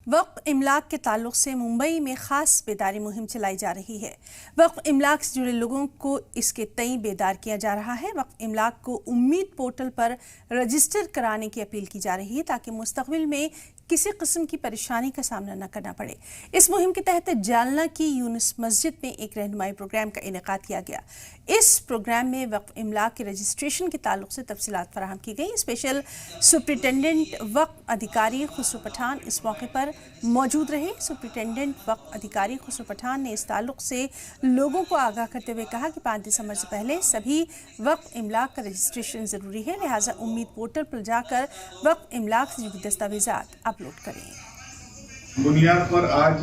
वक्फ इमलाक के ताल्लुक से मुंबई में खास बेदारी मुहिम चलाई जा रही है। वक्फ इमलाक से जुड़े लोगों को इसके तई बेदार किया जा रहा है। वक्फ इमलाक को उम्मीद पोर्टल पर रजिस्टर कराने की अपील की जा रही है ताकि मुस्तकबिल में किसी किस्म की परेशानी का सामना न करना पड़े। इस मुहिम के तहत जालना की यूनुस मस्जिद में एक रहनुमाई प्रोग्राम का इनेकाद किया गया। इस प्रोग्राम में वक्फ इमलाक के रजिस्ट्रेशन के ताल्लुक से तफसीलात फराहम की गई। स्पेशल सुप्रिटेंडेंट वक्फ अधिकारी खुसरो पठान इस मौके पर मौजूद रहे। सुप्रिटेंडेंट वक्फ अधिकारी खुसरो पठान ने इस ताल्लुक से लोगों को आगाह करते हुए कहा कि 5 दिसंबर से पहले सभी वक्फ इमलाक का रजिस्ट्रेशन जरूरी है, लिहाजा उम्मीद पोर्टल पर जाकर वक्फ इमलाक से जुड़ी दस्तावेजात अपलोड करें। बुनियाद पर आज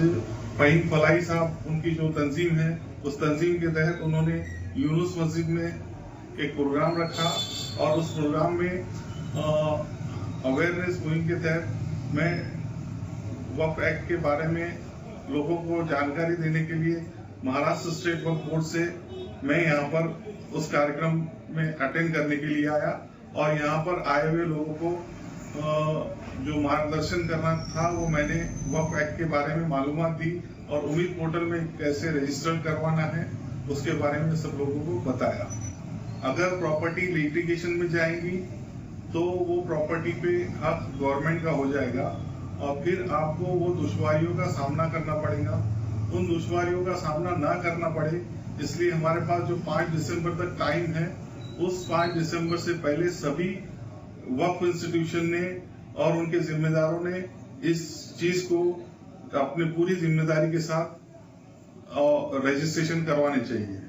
फहीम फलाई साहब उनकी जो तंजीम है, उस तंजीम के तहत उन्होंने यूनुस मस्जिद में एक प्रोग्राम रखा और उस प्रोग्राम में अवेयरनेस मुहिम के तहत मैं वक्फ एक्ट के बारे में लोगों को जानकारी देने के लिए महाराष्ट्र स्टेट वक्फ बोर्ड से मैं यहाँ पर उस कार्यक्रम में अटेंड करने के लिए आया और यहाँ पर आए हुए लोगों को जो मार्गदर्शन करना था वो मैंने वक्फ एक्ट के बारे में मालूमात दी और उम्मीद पोर्टल में कैसे रजिस्टर करवाना है उसके बारे में सब लोगों को बताया। अगर प्रॉपर्टी लिटिगेशन में जाएंगी तो वो प्रॉपर्टी पे हक गवर्नमेंट का हो जाएगा और फिर आपको वो दुश्वारियों का सामना करना पड़ेगा। उन दुश्वारियों का सामना ना करना पड़े इसलिए हमारे पास जो 5 दिसंबर तक टाइम है, उस 5 दिसंबर से पहले सभी वक्फ इंस्टीट्यूशन ने और उनके जिम्मेदारों ने इस चीज को अपनी पूरी जिम्मेदारी के साथ रजिस्ट्रेशन करवाने चाहिए।